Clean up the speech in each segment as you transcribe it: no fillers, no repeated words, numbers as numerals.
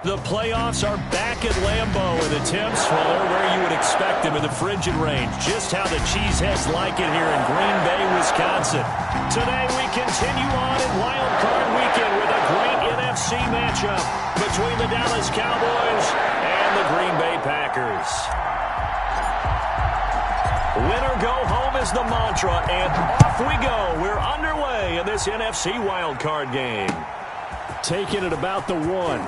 The playoffs are back at Lambeau, and the temps, well, they're where you would expect them in the frigid range. Just how the Cheeseheads like it here in Green Bay, Wisconsin. Today we continue on in Wild Card Weekend with a great NFC matchup between the Dallas Cowboys and the Green Bay Packers. Win or go home is the mantra, and off we go. We're underway in this NFC Wild Card game. Taking it about the 1.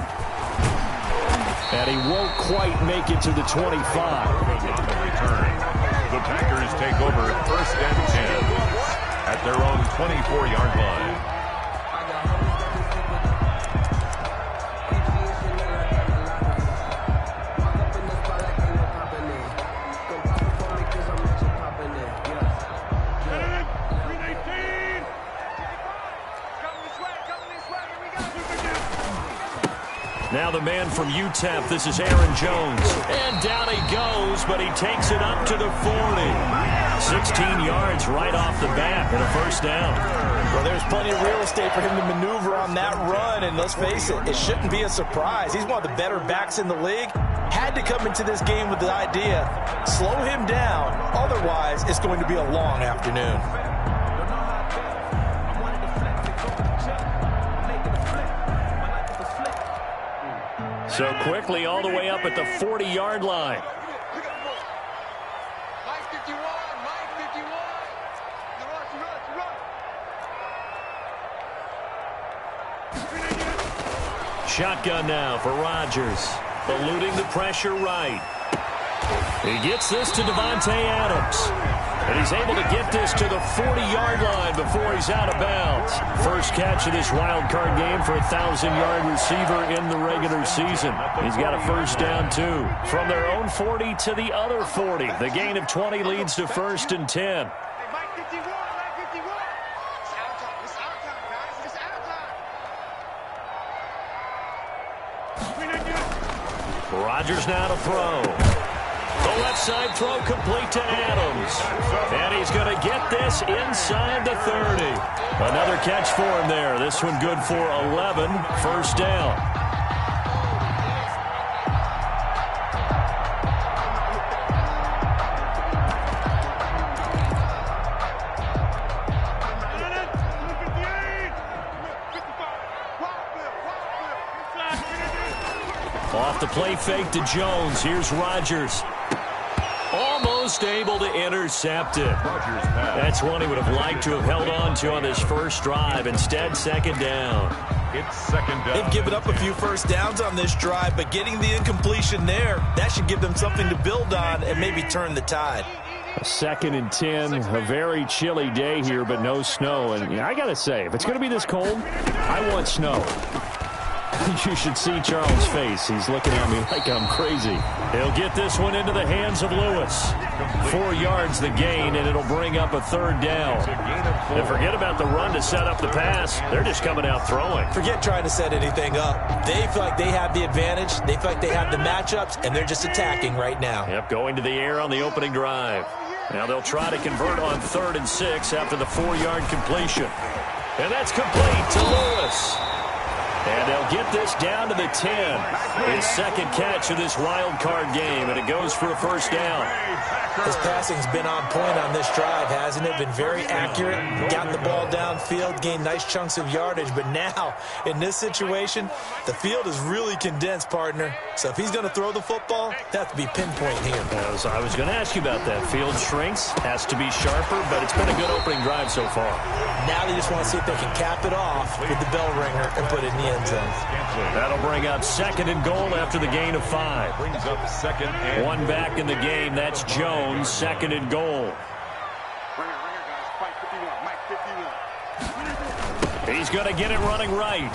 And he won't quite make it to the 25. On the return, the Packers take over 1st and 10 at their own 24-yard line. Now the man from UTEP, this is Aaron Jones. And down he goes, but he takes it up to the 40. 16 yards right off the bat and a 1st down. Well, there's plenty of real estate for him to maneuver on that run, and let's face it, it shouldn't be a surprise. He's one of the better backs in the league. Had to come into this game with the idea, slow him down, otherwise it's going to be a long afternoon. So quickly all the way up at the 40-yard line. Shotgun now for Rodgers. Eluding the pressure right. He gets this to Devontae Adams. And he's able to get this to the 40-yard line before he's out of bounds. First catch of this wild card game for a 1,000-yard receiver in the regular season. He's got a 1st down, too. From their own 40 to the other 40. The gain of 20 leads to 1st and 10. Rodgers now to throw. The left side throw complete to Adams. And he's going to get this inside the 30. Another catch for him there. This one good for 11. 1st down. Off the play fake to Jones. Here's Rodgers. Almost able to intercept it. That's one he would have liked to have held on to on this first drive. Instead, 2nd down. It's 2nd down. They've given up a few 1st downs on this drive, but getting the incompletion there, that should give them something to build on and maybe turn the tide. 2nd and 10, a very chilly day here, but no snow. And I got to say, if it's going to be this cold, I want snow. You should see Charles' face. He's looking at me like I'm crazy. He'll get this one into the hands of Lewis. 4 yards the gain, and it'll bring up a 3rd down. And forget about the run to set up the pass. They're just coming out throwing. Forget trying to set anything up. They feel like they have the advantage. They feel like they have the matchups, and they're just attacking right now. Yep, going to the air on the opening drive. Now they'll try to convert on 3rd and 6 after the 4-yard completion. And that's complete to Lewis. And they'll get this down to the 10. His 2nd catch of this wild card game, and it goes for a 1st down. His passing's been on point on this drive, hasn't it? Been very accurate, got the ball downfield, gained nice chunks of yardage. But now, in this situation, the field is really condensed, partner. So if he's going to throw the football, they have to be pinpoint here. I was going to ask you about that. Field shrinks, has to be sharper, but it's been a good opening drive so far. Now they just want to see if they can cap it off with the bell ringer and put it in the end zone. That'll bring up 2nd and goal after the gain of 5. Brings up 2nd and 1 back in the game. That's Jones. 2nd and goal. He's going to get it running right.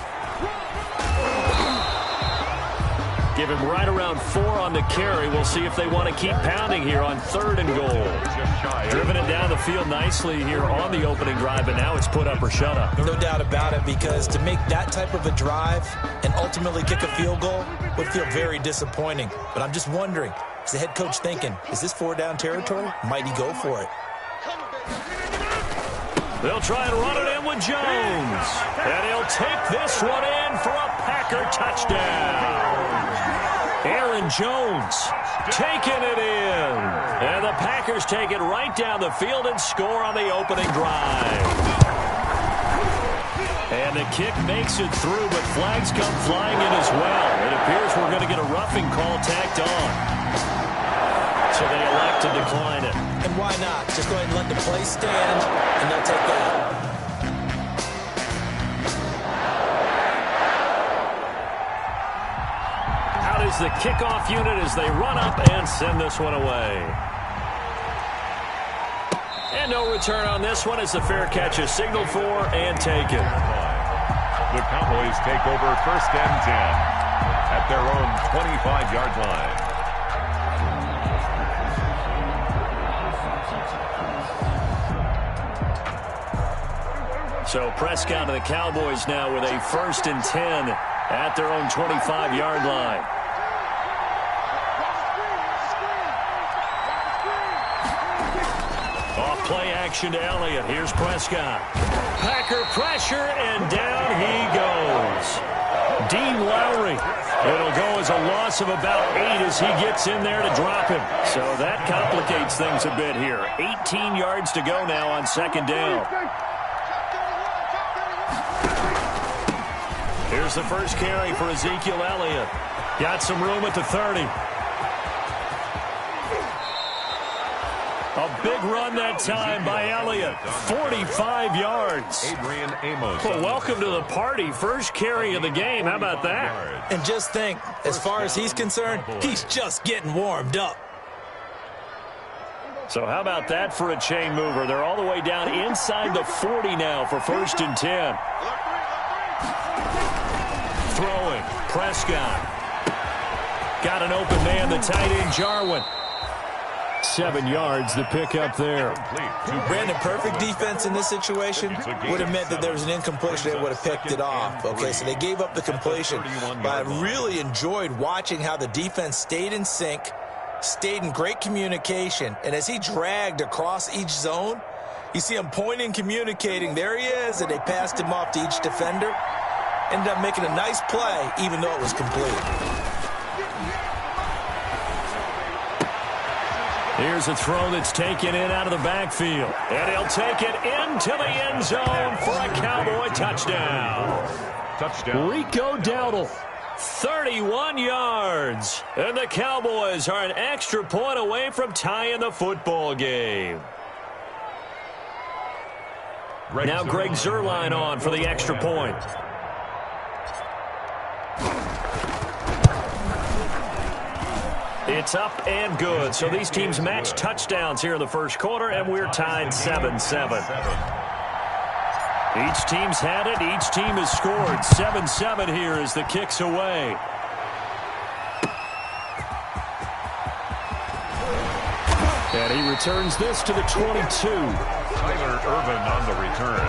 Give him right around 4 on the carry. We'll see if they want to keep pounding here on 3rd and goal. Driven it down the field nicely here on the opening drive, but now it's put up or shut up. No doubt about it, because to make that type of a drive and ultimately kick a field goal would feel very disappointing. But I'm just wondering, is the head coach thinking, is this 4-down territory? Might he go for it? They'll try and run it in with Jones. And he'll take this one in for a Packer touchdown. Aaron Jones taking it in. And the Packers take it right down the field and score on the opening drive. And the kick makes it through, but flags come flying in as well. It appears we're going to get a roughing call tacked on. So they elect to decline it. And why not? Just go ahead and let the play stand, and they'll take that. Out is the kickoff unit as they run up and send this one away. And no return on this one as the fair catch is signaled for and taken. The Cowboys take over 1st and 10 at their own 25-yard line. So Prescott and the Cowboys now with a 1st and 10 at their own 25-yard line. Off play action to Elliott. Here's Prescott. Packer pressure, and down he goes. Dean Lowry. It'll go as a loss of about 8 as he gets in there to drop him. So that complicates things a bit here. 18 yards to go now on 2nd down. Here's the first carry for Ezekiel Elliott. Got some room at the 30. A big run that time by Elliott. 45 yards. Adrian Amos. Well, welcome to the party. First carry of the game. How about that? And just think, as far as he's concerned, he's just getting warmed up. So how about that for a chain mover? They're all the way down inside the 40 now for 1st and 10. Throwing. Prescott. Got an open man, the tight end, Jarwin. 7 yards, the pickup there. Brandon, perfect defense in this situation would have meant that there was an incompletion. They would have picked it off. Okay, so they gave up the completion. But I really enjoyed watching how the defense stayed in sync, stayed in great communication. And as he dragged across each zone, you see him pointing, communicating. There he is, and they passed him off to each defender. Ended up making a nice play, even though it was complete. Here's a throw that's taken in out of the backfield. And he'll take it into the end zone for a Cowboy touchdown. Rico Dowdle, 31 yards. And the Cowboys are an extra point away from tying the football game. Now Greg Zuerlein on for the extra point. It's up and good. So these teams match touchdowns here in the first quarter, and we're tied 7-7. Each team's had it. Each team has scored. 7-7 here as the kick's away. And he returns this to the 22. Tyler Ervin on the return.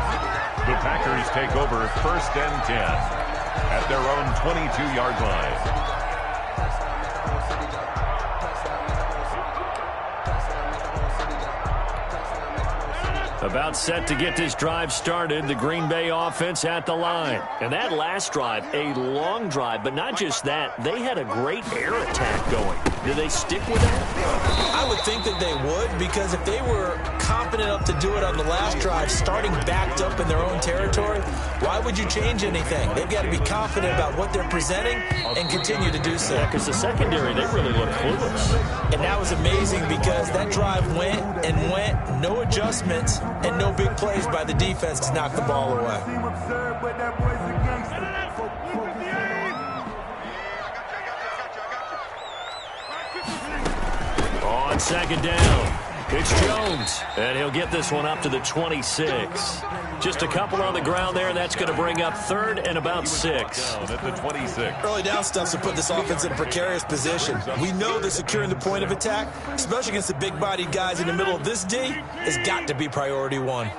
The Packers take over 1st and 10 at their own 22-yard line. About set to get this drive started, the Green Bay offense at the line. And that last drive, a long drive, but not just that. They had a great air attack going. Do they stick with that? I would think that they would, because if they were confident enough to do it on the last drive, starting backed up in their own territory, why would you change anything? They've got to be confident about what they're presenting and continue to do so. Yeah, because the secondary, they really look clueless. And that was amazing because that drive went and went, no adjustments, and no big plays by the defense to knock the ball away. On 2nd down, it's Jones, and he'll get this one up to the 26. Just a couple on the ground there, and that's going to bring up 3rd and about 6. At the 26. Early down stuff's to put this offense in a precarious position. We know that securing the point of attack, especially against the big-bodied guys in the middle of this D, has got to be priority one.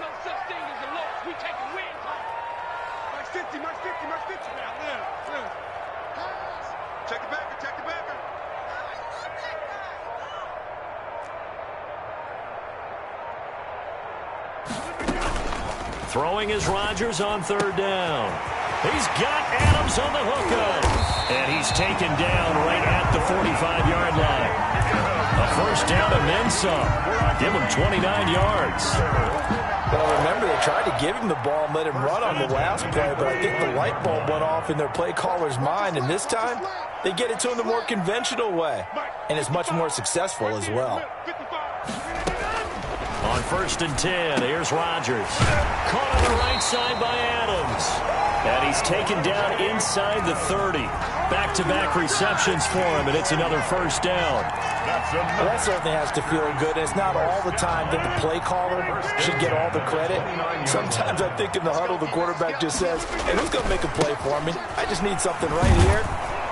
Throwing is Rodgers on third down. He's got Adams on the hookup. And he's taken down right at the 45-yard line. A first down and then some. Give him 29 yards. Well, remember, they tried to give him the ball and let him run on the last play, but I think the light bulb went off in their play caller's mind, and this time they get it to him the more conventional way, and it's much more successful as well. On 1st and 10, here's Rodgers. Caught on the right side by Adams. And he's taken down inside the 30. Back-to-back receptions for him, and it's another first down. Well, that certainly has to feel good. It's not all the time that the play caller should get all the credit. Sometimes I think in the huddle, the quarterback just says, hey, who's going to make a play for me? I just need something right here.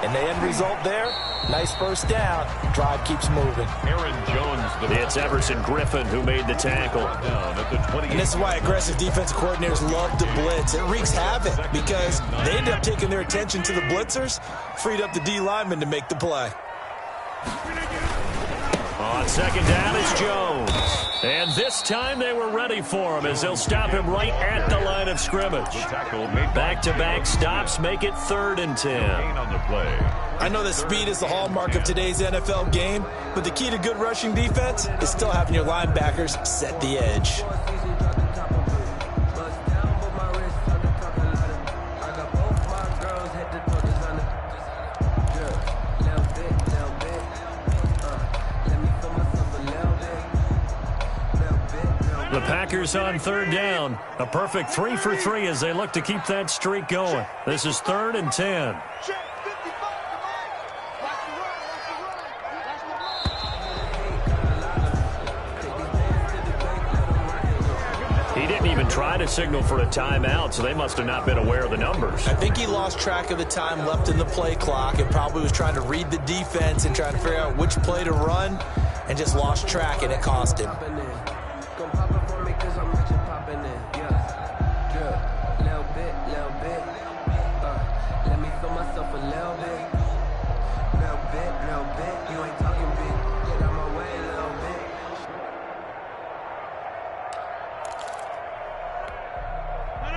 And the end result there, nice first down. Drive keeps moving. Aaron Jones. It's Everson Griffin who made the tackle. And this is why aggressive defensive coordinators love to blitz. It wreaks havoc because they end up taking their attention to the blitzers, freed up the D lineman to make the play. On second down, it's Jones. And this time they were ready for him as they'll stop him right at the line of scrimmage. Back-to-back stops make it 3rd and 10. I know that speed is the hallmark of today's NFL game, but the key to good rushing defense is still having your linebackers set the edge. The Packers on 3rd down. A perfect 3 for 3 as they look to keep that streak going. This is 3rd and 10. He didn't even try to signal for a timeout, so they must have not been aware of the numbers. I think he lost track of the time left in the play clock and probably was trying to read the defense and trying to figure out which play to run and just lost track, and it cost him.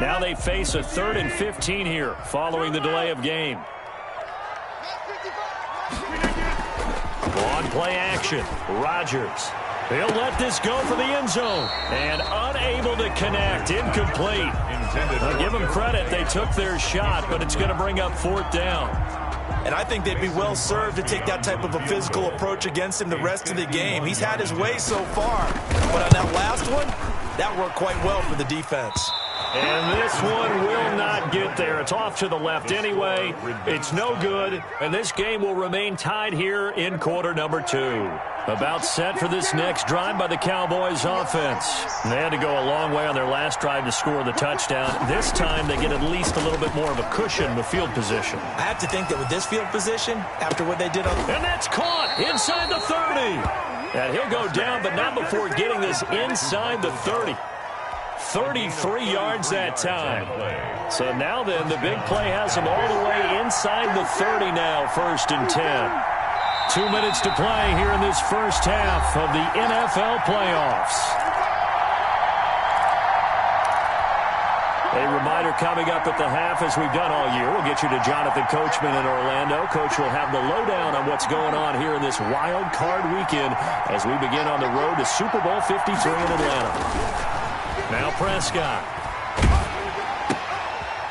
Now they face a 3rd and 15 here following the delay of game. On play action, Rodgers. He'll let this go for the end zone. And unable to connect, incomplete. I'll give them credit, they took their shot, but it's going to bring up 4th down. And I think they'd be well served to take that type of a physical approach against him the rest of the game. He's had his way so far, but on that last one, that worked quite well for the defense. And this one will not get there. It's off to the left anyway. It's no good, and this game will remain tied here in quarter number 2. About set for this next drive by the Cowboys offense. They had to go a long way on their last drive to score the touchdown. This time they get at least a little bit more of a cushion with field position. I have to think that with this field position, after what they did on... And that's caught inside the 30. And he'll go down, but not before getting this inside the 30. 33 yards that time. So now then, the big play has him all the way inside the 30 now, 1st and 10. 2 minutes to play here in this first half of the NFL playoffs. A reminder coming up at the half, as we've done all year, we'll get you to Jonathan Coachman in Orlando. Coach will have the lowdown on what's going on here in this wild card weekend as we begin on the road to Super Bowl 53 in Atlanta. Now Prescott.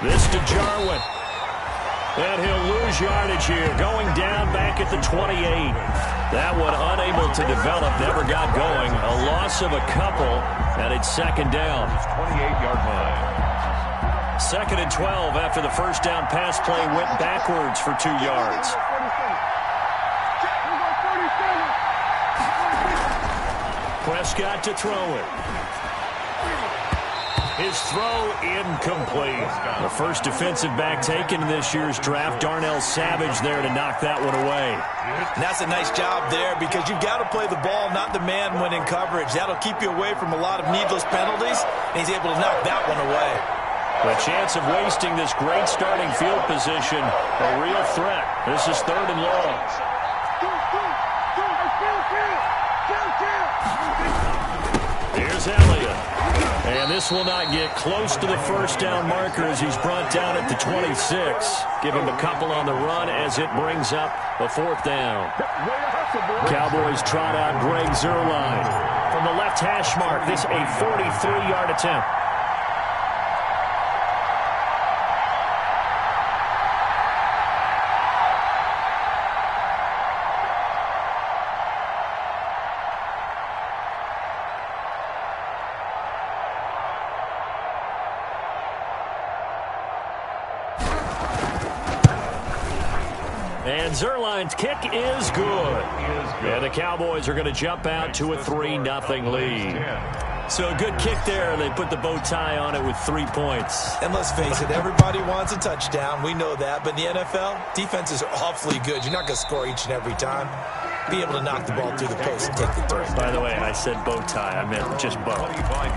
This to Jarwin. And he'll lose yardage here. Going down back at the 28. That one unable to develop. Never got going. A loss of a couple. And it's 2nd down. 28-yard line. 2nd and 12 after the first down pass play went backwards for 2 yards. Prescott to throw it. His throw incomplete. The first defensive back taken in this year's draft, Darnell Savage there to knock that one away. And that's a nice job there because you've got to play the ball, not the man when in coverage. That'll keep you away from a lot of needless penalties, and he's able to knock that one away. The chance of wasting this great starting field position, a real threat. This is 3rd and long. Here's Elliott. And this will not get close to the first down marker as he's brought down at the 26. Give him a couple on the run as it brings up a fourth down. Cowboys trot out Greg Zuerlein from the left hash mark. This a 43-yard attempt. And Zuerlein's kick is good. And the Cowboys are going to jump out to a 3-0 lead. So a good kick there. They put the bow tie on it with 3 points. And let's face it, everybody wants a touchdown. We know that. But in the NFL, defenses are awfully good. You're not going to score each and every time. Be able to knock the ball through the post and take the throw. By the way, I said bow tie. I meant just bow.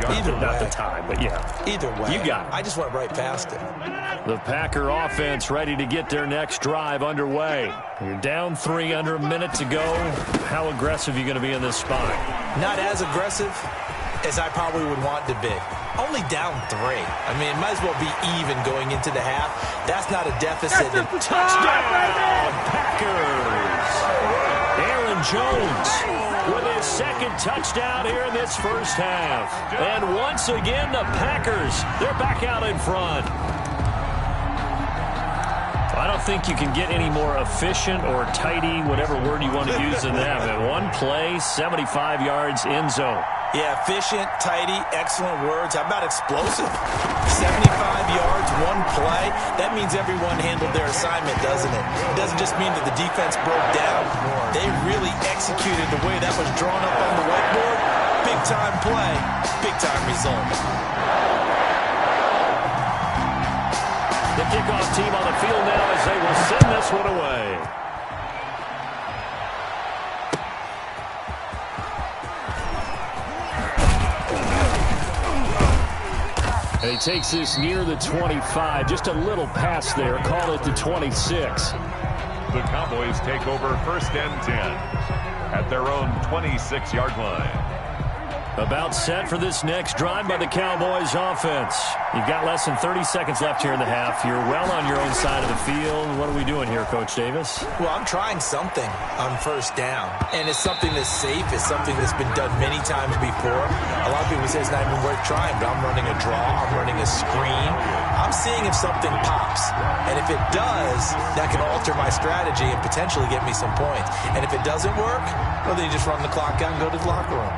Either way. Not the tie, but yeah. Either way. You got it. I just went right past it. The Packer offense ready to get their next drive underway. You're down 3 under a minute to go. How aggressive are you going to be in this spot? Not as aggressive as I probably would want to be. Only down 3. I mean, it might as well be even going into the half. That's not a deficit. Touchdown, Packers! Aaron Jones with his second touchdown here in this first half. And once again, the Packers, they're back out in front. I don't think you can get any more efficient or tidy, whatever word you want to use in that. In one play, 75 yards in zone. Yeah, efficient, tidy, excellent words. How about explosive? 75 yards, one play. That means everyone handled their assignment, doesn't it? It doesn't just mean that the defense broke down. They really executed the way that was drawn up on the whiteboard. Big-time play, big-time result. The kickoff team on the field now as they will send this one away. And he takes this near the 25. Just a little pass there. Call it the 26. The Cowboys take over 1st and 10 at their own 26-yard line. About set for this next drive by the Cowboys offense. You've got less than 30 seconds left here in the half. You're well on your own side of the field. What are we doing here, Coach Davis? Well, I'm trying something on 1st down. And it's something that's safe. It's something that's been done many times before. A lot of people say it's not even worth trying, but I'm running a draw. I'm running a screen. I'm seeing if something pops. And if it does, that can alter my strategy and potentially get me some points. And if it doesn't work, well, then you just run the clock out and go to the locker room.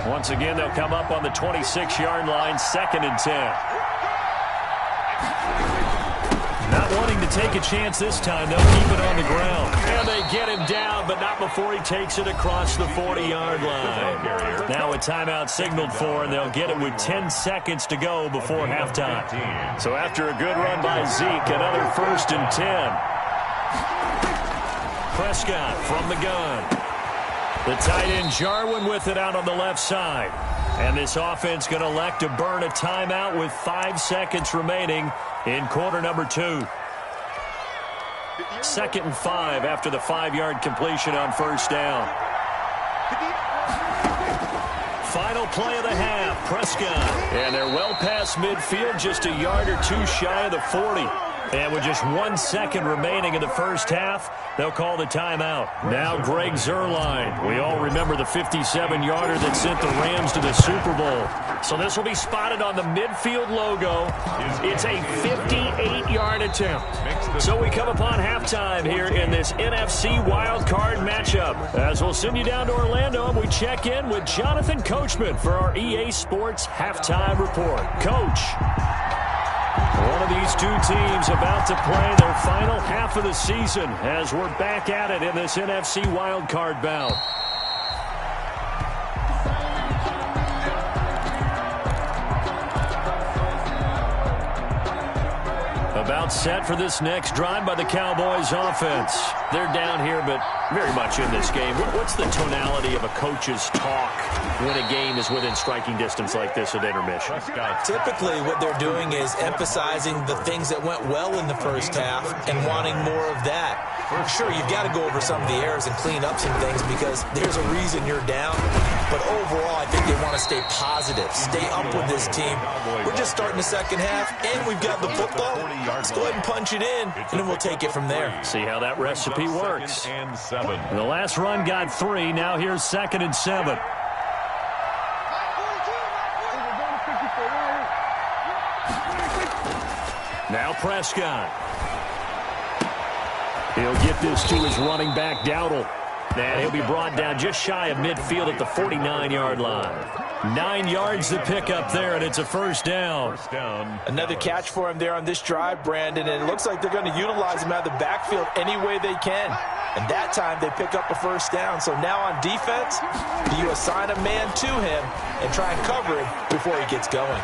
Once again, they'll come up on the 26-yard line, 2nd and 10. Not wanting to take a chance this time, they'll keep it on the ground. And they get him down, but not before he takes it across the 40-yard line. Now a timeout signaled for, and they'll get it with 10 seconds to go before halftime. So after a good run by Zeke, another 1st and 10. Prescott from the gun. The tight end Jarwin with it out on the left side. And this offense going to elect to burn a timeout with 5 seconds remaining in quarter number 2. 2nd and 5 after the 5-yard completion on 1st down. Final play of the half, Prescott. And they're well past midfield, just a yard or 2 shy of the 40. And with just 1 second remaining in the first half, they'll call the timeout. Now Greg Zuerlein. We all remember the 57-yarder that sent the Rams to the Super Bowl. So this will be spotted on the midfield logo. It's a 58-yard attempt. So we come upon halftime here in this NFC wild card matchup. As we'll send you down to Orlando, and we check in with Jonathan Coachman for our EA Sports Halftime Report. Coach. One of these two teams about to play their final half of the season as we're back at it in this NFC wildcard bout. About set for this next drive by the Cowboys offense. They're down here, but very much in this game. What's the tonality of a coach's talk when a game is within striking distance like this at intermission? Typically, what they're doing is emphasizing the things that went well in the first half and wanting more of that. Sure, you've got to go over some of the errors and clean up some things because there's a reason you're down. But overall, I think they want to stay positive, stay up with this team. We're just starting the second half, and we've got the football. Let's go ahead and punch it in, and then we'll take it from there. See how that recipe works. The last run got 3. Now here's 2nd and 7. Now Prescott. He'll get this to his running back, Dowdle. And he'll be brought down just shy of midfield at the 49-yard line. 9 yards to pick up there, and it's a first down. Another catch for him there on this drive, Brandon, and it looks like they're going to utilize him out of the backfield any way they can. And that time they pick up a first down. So now on defense, do you assign a man to him and try and cover him before he gets going?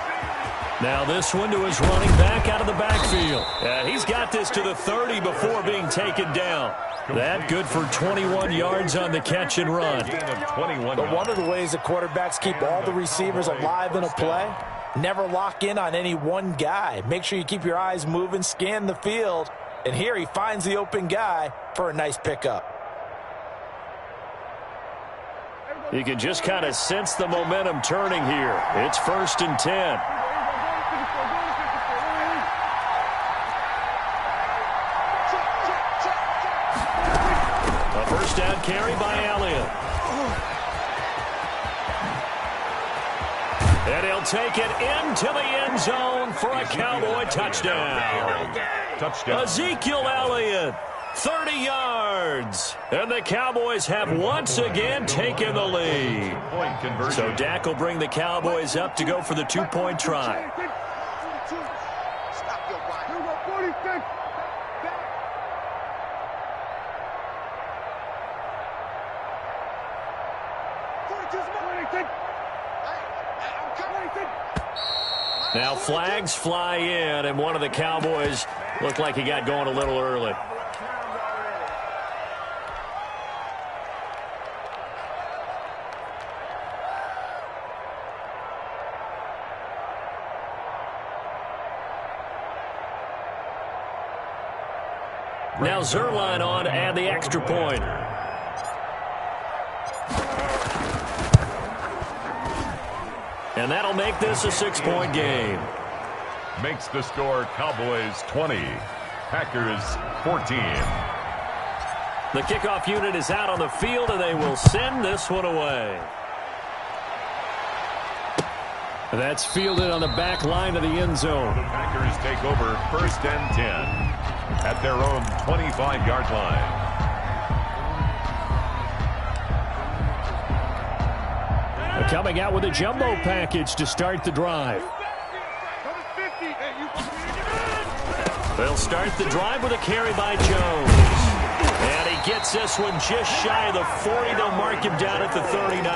Now this one to his running back out of the backfield. He's got this to the 30 before being taken down. That good for 21 yards on the catch and run. But one of the ways the quarterbacks keep all the receivers alive in a play, never lock in on any one guy. Make sure you keep your eyes moving, scan the field. And here he finds the open guy for a nice pickup. You can just kind of sense the momentum turning here. It's 1st and 10. A first down carry by Elliott. And he'll take it into the end zone for a Cowboy touchdown. Ezekiel Elliott, 30 yards. And the Cowboys have once again taken the lead. So Dak will bring the Cowboys up to go for the 2-point try. Now flags fly in, and one of the Cowboys looked like he got going a little early. Now Zerline on to add the extra point. And that'll make this a 6-point game. Makes the score Cowboys 20, Packers 14. The kickoff unit is out on the field, and they will send this one away. That's fielded on the back line of the end zone. The Packers take over 1st and 10 at their own 25-yard line. Coming out with a jumbo package to start the drive. They'll start the drive with a carry by Jones. And he gets this one just shy of the 40. They'll mark him down at the 39.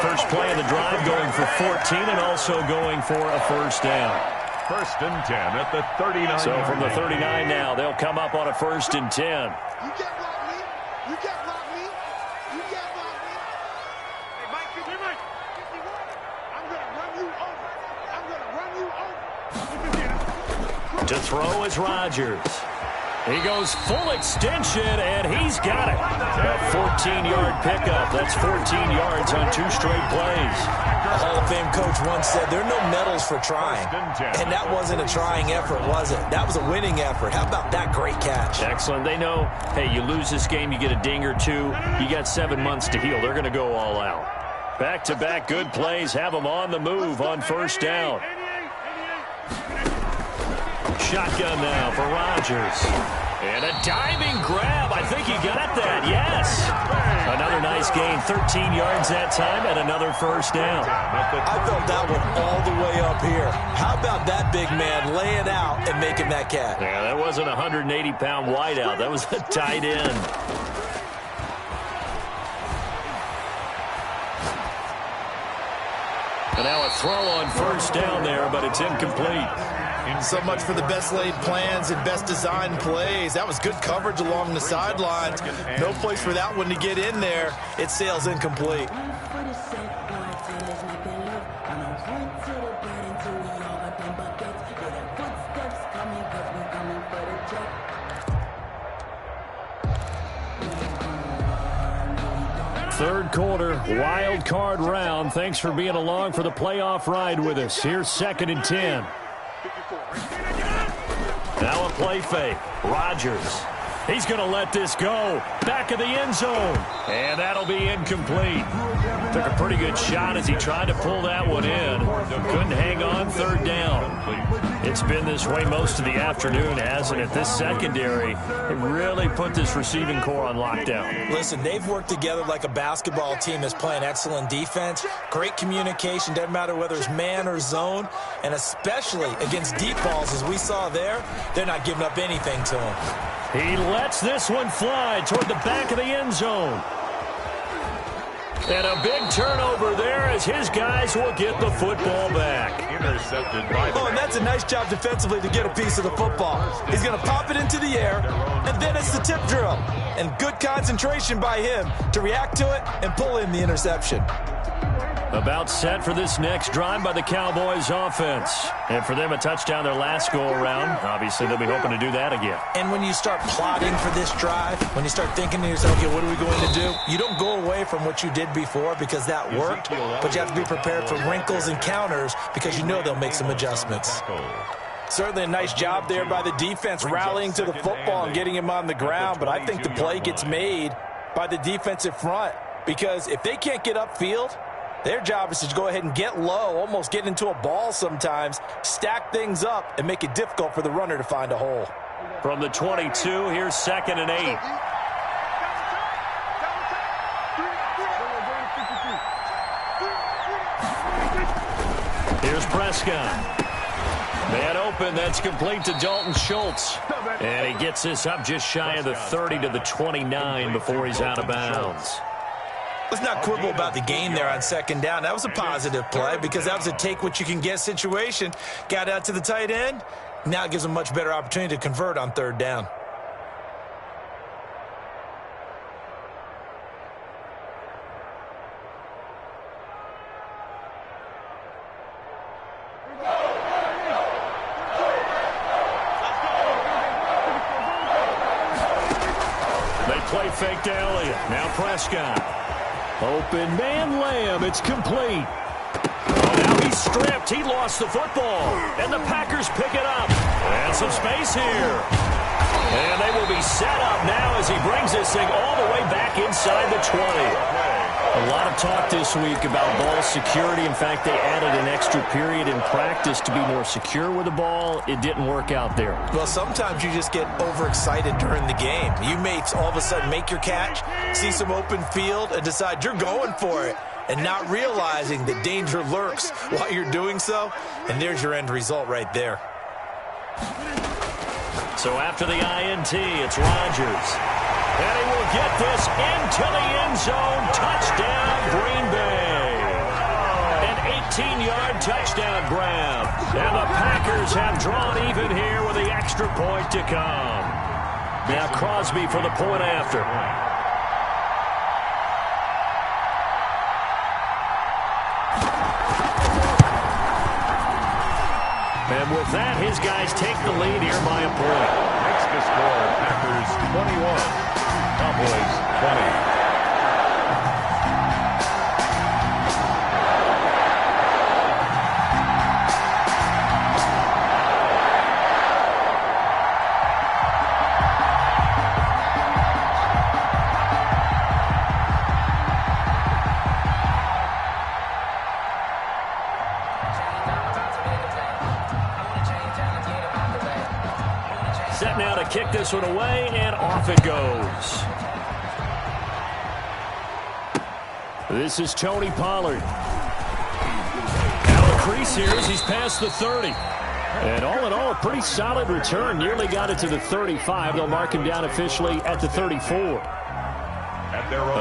First play of the drive going for 14 and also going for a first down. 1st and 10 at the 39. So from the 39 now, they'll come up on a 1st and 10. You can't block me. You can't block me. You can't block me. Hey, Mike, I'm going to run you over. I'm going to run you over. To throw is Rodgers. He goes full extension, and he's got it. A 14-yard pickup. That's 14 yards on 2 straight plays. A Hall of Fame coach once said there are no medals for trying. And that wasn't a trying effort, was it? That was a winning effort. How about that great catch? Excellent. They know, hey, you lose this game, you get a ding or 2. You got 7 months to heal. They're going to go all out. Back-to-back good plays have them on the move on first down. Shotgun now for Rodgers. And a diving grab. I think he got that. Yes. Another nice gain. 13 yards that time and another first down. I felt that one all the way up here. How about that big man laying out and making that catch? Yeah, that wasn't a 180-pound wideout. That was a tight end. And now a throw on first down there, but it's incomplete. So much for the best laid plans and best designed plays. That was good coverage along the sidelines. No place for that one to get in there. It sails incomplete. Third quarter, wild card round. Thanks for being along for the playoff ride with us. Here's 2nd and 10. Now a play fake. Rodgers. He's going to let this go. Back of the end zone. And that'll be incomplete. Took a pretty good shot as he tried to pull that one in. Couldn't hang on. 3rd down. It's been this way most of the afternoon, hasn't it? This secondary, it really put this receiving core on lockdown. Listen, they've worked together like a basketball team that's playing excellent defense. Great communication. Doesn't matter whether it's man or zone. And especially against deep balls, as we saw there, they're not giving up anything to him. He lets this one fly toward the back of the end zone. And a big turnover there as his guys will get the football back. Intercepted by the... Oh, and that's a nice job defensively to get a piece of the football. He's going to pop it into the air, and then it's the tip drill. And good concentration by him to react to it and pull in the interception. About set for this next drive by the Cowboys offense. And for them, a touchdown their last go-around. Obviously, they'll be hoping to do that again. And when you start plotting for this drive, when you start thinking to yourself, okay, what are we going to do? You don't go away from what you did before because that worked, but you have to be prepared for wrinkles and counters because you know they'll make some adjustments. Certainly a nice job there by the defense rallying to the football and getting him on the ground, but I think the play gets made by the defensive front because if they can't get upfield, their job is to go ahead and get low, almost get into a ball sometimes, stack things up, and make it difficult for the runner to find a hole. From the 22, here's 2nd and 8. Here's Prescott. Man open, that's complete to Dalton Schultz. And he gets this up just shy of the 30 to the 29 before he's out of bounds. Let's not quibble about the gain there on 2nd down. That was a positive play because that was a take-what-you-can-get situation. Got out to the tight end. Now it gives them a much better opportunity to convert on 3rd down. They play fake to Elliott. Now Prescott. Open man Lamb. It's complete. Oh, now he's stripped. He lost the football. And the Packers pick it up. And some space here. And they will be set up now as he brings this thing all the way back inside the 20. A lot of talk this week about ball security. In fact, they added an extra period in practice to be more secure with the ball. It didn't work out there. Well, sometimes you just get overexcited during the game. You may all of a sudden make your catch, see some open field, and decide you're going for it, and not realizing that danger lurks while you're doing so. And there's your end result right there. So after the INT, it's Rodgers. And he will get this into the end zone. Touchdown, Green Bay. An 18-yard touchdown grab. And the Packers have drawn even here with the extra point to come. Now Crosby for the point after. And with that, his guys take the lead here by a point. Makes the score, Packers 21. Cowboys 20. Set now to kick this one away, and off it goes. This is Tony Pollard. Now a crease here as he's past the 30. And all in all, a pretty solid return. Nearly got it to the 35. They'll mark him down officially at the 34.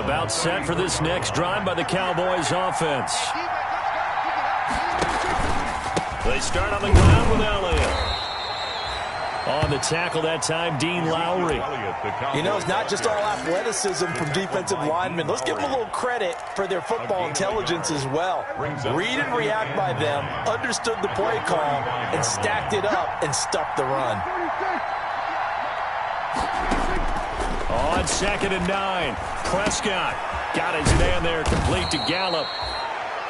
About set for this next drive by the Cowboys offense. They start on the ground with Elliott. On the tackle that time, Dean Lowry. You know, it's not just all athleticism from defensive linemen. Let's give them a little credit for their football intelligence as well. Read and react by them, understood the play call, and stacked it up and stuffed the run. On on 2nd and 9. Prescott got his man there, complete to Gallup.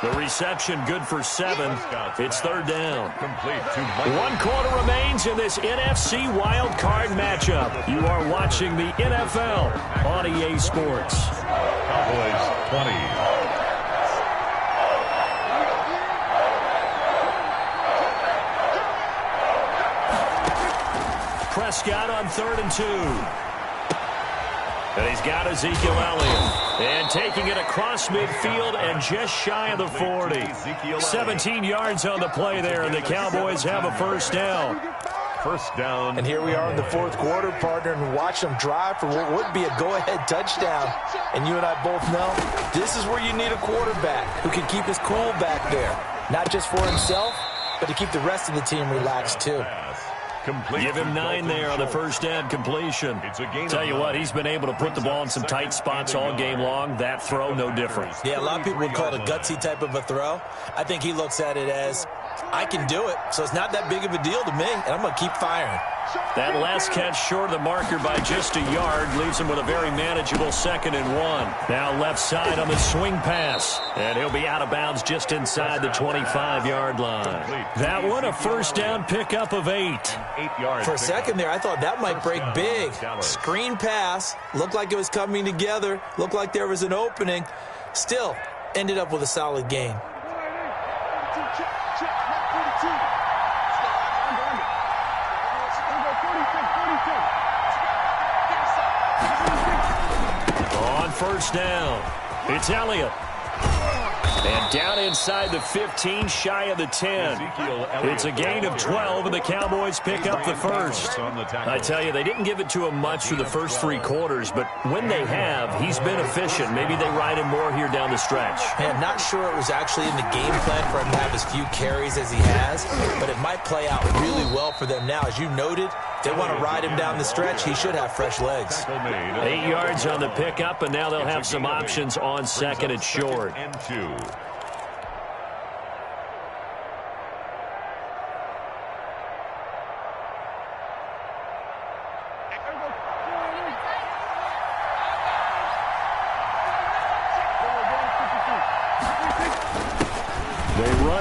The reception good for 7. It's 3rd down. Complete to Michael. 1 quarter remains in this NFC wild card matchup. You are watching the NFL on EA Sports. Cowboys 20. Prescott on 3rd and 2. And he's got Ezekiel Elliott. And taking it across midfield and just shy of the 40. 17 yards on the play there, and the Cowboys have a 1st down. 1st down. And here we are in the 4th quarter, partner, and watch them drive for what would be a go-ahead touchdown. And you and I both know this is where you need a quarterback who can keep his cool back there. Not just for himself, but to keep the rest of the team relaxed, too. Give him 9 there on the 1st down completion. Tell you what, he's been able to put the ball in some tight spots all game long. That throw, no different. Yeah, a lot of people would call it a gutsy type of a throw. I think he looks at it as, I can do it, so it's not that big of a deal to me, and I'm going to keep firing. That last catch short of the marker by just a yard leaves him with a very manageable 2nd and 1. Now left side on the swing pass, and he'll be out of bounds just inside the 25-yard line. That one, a 1st down pickup of 8. For a second there, I thought that might break big. Screen pass, looked like it was coming together, looked like there was an opening. Still, ended up with a solid gain. On 1st down, it's Elliott. And down inside the 15, shy of the 10. It's a gain of 12, and the Cowboys pick up the 1st. I tell you, they didn't give it to him much for the first 3 quarters, but when they have, he's been efficient. Maybe they ride him more here down the stretch. Man, not sure it was actually in the game plan for him to have as few carries as he has, but it might play out really well for them now. As you noted, they want to ride him down the stretch. He should have fresh legs. 8 yards on the pickup, and now they'll have some options on 2nd and short. And 2.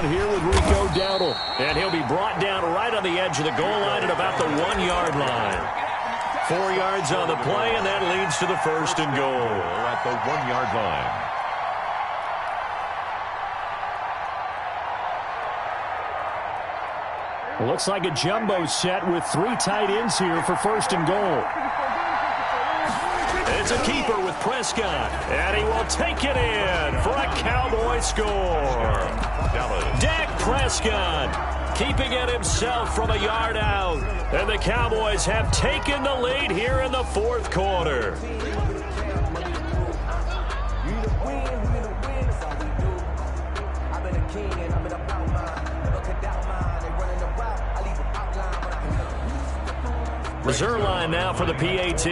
Here with Rico Dowdle, and he'll be brought down right on the edge of the goal line at about the 1-yard line. 4 yards on the play, and that leads to the 1st and goal. At the 1-yard line. Looks like a jumbo set with 3 tight ends here for 1st and goal. It's a keeper with Prescott, and he will take it in for a Cowboy score. Dak Prescott keeping it himself from a yard out, and the Cowboys have taken the lead here in the 4th quarter. Reserve line now for the PAT.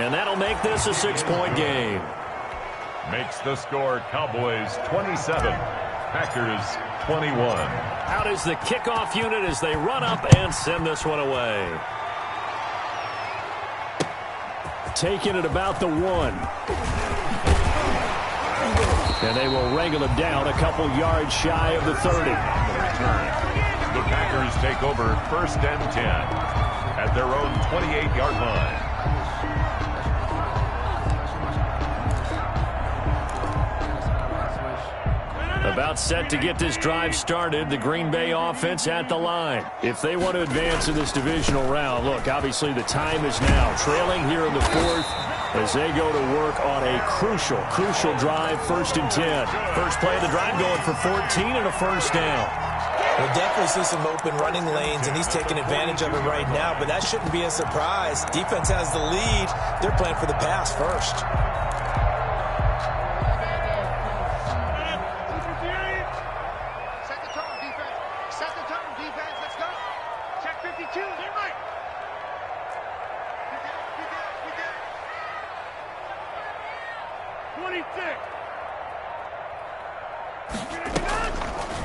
And that'll make this a 6-point game. Makes the score Cowboys 27, Packers 21. Out is the kickoff unit as they run up and send this one away. Taking it about the 1. And they will wrangle him down a couple yards shy of the 30. The Packers take over 1st and 10 at their own 28-yard line. About set to get this drive started, the Green Bay offense at the line. If they want to advance in this divisional round, look, obviously the time is now. Trailing here in the 4th as they go to work on a crucial drive, 1st and 10. First play of the drive going for 14 and a 1st down. We'll definitely see some open running lanes, and he's taking advantage of it right now, but that shouldn't be a surprise. Defense has the lead. They're playing for the pass first.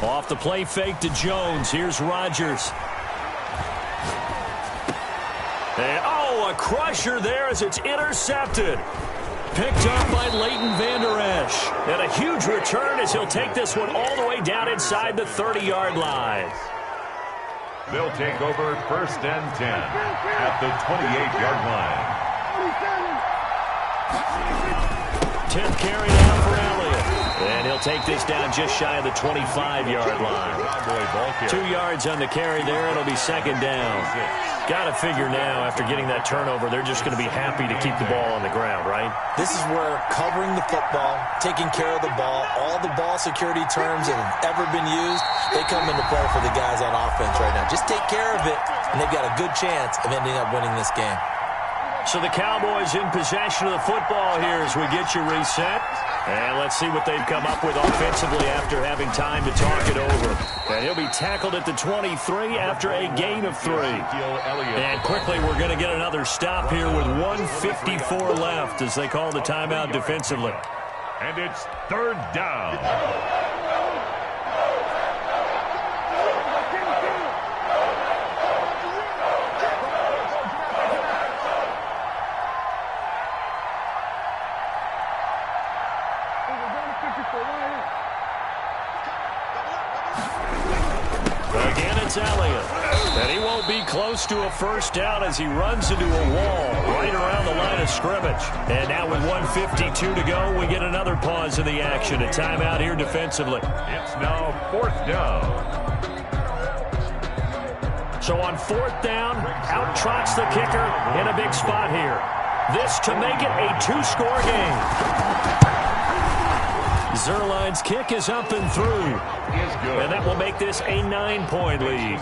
Off the play fake to Jones. Here's Rodgers. And, oh, a crusher there as it's intercepted. Picked up by Leighton Vander Esch. And a huge return as he'll take this one all the way down inside the 30-yard line. They'll take over 1st and 10 at the 28-yard line. 10th carry down for Elliott. And he'll take this down just shy of the 25-yard line. 2 yards on the carry there. It'll be 2nd down. Got to figure now, after getting that turnover, they're just going to be happy to keep the ball on the ground, right? This is where covering the football, taking care of the ball, all the ball security terms that have ever been used, they come into play for the guys on offense right now. Just take care of it, and they've got a good chance of ending up winning this game. So the Cowboys in possession of the football here as we get you reset. And let's see what they've come up with offensively after having time to talk it over. And he'll be tackled at the 23 after a gain of 3. And quickly we're going to get another stop here with 1:54 left as they call the timeout defensively. And it's 3rd down. Again, it's Elliott. And he won't be close to a 1st down as he runs into a wall right around the line of scrimmage. And now with 1:52 to go, we get another pause in the action. A timeout here defensively. It's now 4th down. So on 4th down, out trots the kicker in a big spot here. This to make it a 2-score game. Zerline's kick is up and through. And that will make this a 9-point lead.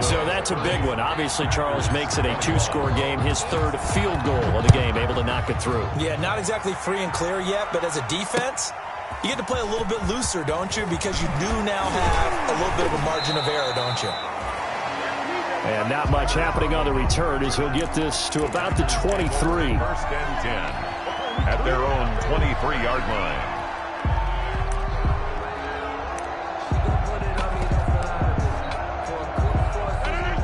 So that's a big one. Obviously, Charles makes it a 2-score game. His 3rd field goal of the game, able to knock it through. Yeah, not exactly free and clear yet, but as a defense, you get to play a little bit looser, don't you? Because you do now have a little bit of a margin of error, don't you? And not much happening on the return as he'll get this to about the 23. 1st and 10 at their own 23-yard line.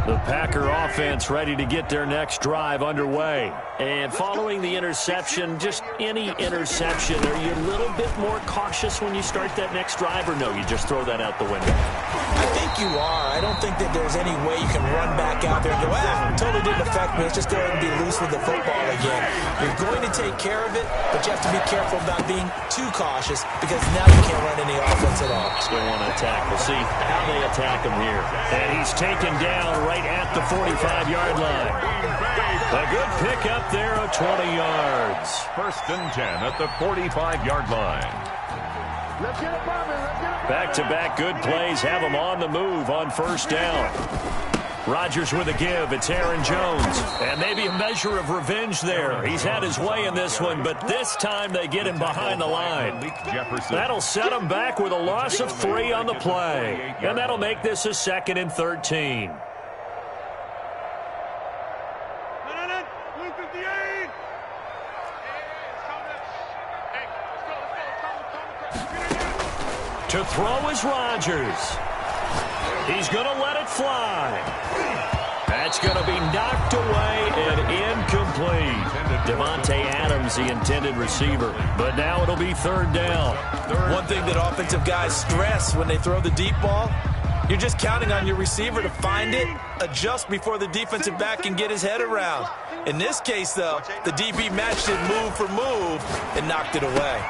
The Packer offense ready to get their next drive underway. And following the interception, just any interception, are you a little bit more cautious when you start that next drive, or no, you just throw that out the window? I think you are. I don't think that there's any way you can run back out there and go, totally didn't affect me. Let's just go ahead and be loose with the football again. You're going to take care of it, but you have to be careful about being too cautious because now you can't run any offense at all. Still want to attack. We'll see how they attack him here. And he's taken down right at the 45-yard line. A good pickup there of 20 yards. 1st and 10 at the 45-yard line. Back-to-back good plays have him on the move on 1st down. Rodgers with a give. It's Aaron Jones. And maybe a measure of revenge there. He's had his way in this one, but this time they get him behind the line. That'll set him back with a loss of 3 on the play. And that'll make this a 2nd and 13. To throw is Rodgers. He's going to let it fly. That's going to be knocked away and incomplete. Devontae Adams, the intended receiver. But now it'll be 3rd down. One thing that offensive guys stress when they throw the deep ball, you're just counting on your receiver to find it, adjust before the defensive back can get his head around. In this case, though, the DB matched it move for move and knocked it away.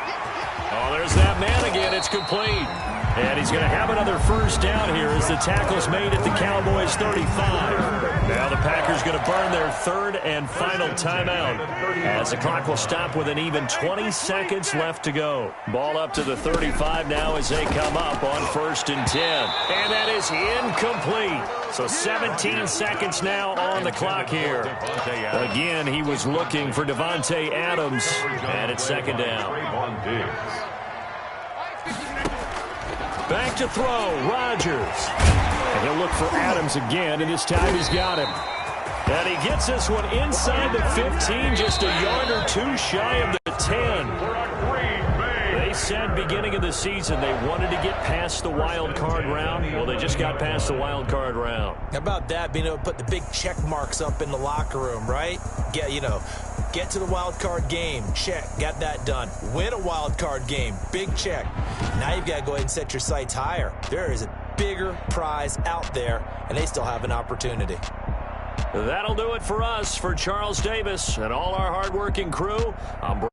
Oh, there's that man again. It's complete. And he's going to have another 1st down here as the tackle's made at the Cowboys' 35. Now the Packers going to burn their 3rd and final timeout as the clock will stop with an even 20 seconds left to go. Ball up to the 35 now as they come up on 1st and 10. And that is incomplete. So 17 seconds now on the clock here. Again, he was looking for Devontae Adams, and it's 2nd down. Back to throw, Rodgers. And he'll look for Adams again, and this time he's got him. And he gets this one inside the 15, just a yard or 2 shy of the 10. They said beginning of the season they wanted to get past the wild card round. Well, they just got past the wild card round. How about that, being able to put the big check marks up in the locker room, right? Get to the wild card game, check, got that done. Win a wild card game, big check. Now you've got to go ahead and set your sights higher. There is a bigger prize out there, and they still have an opportunity. That'll do it for us. For Charles Davis and all our hardworking crew, I'm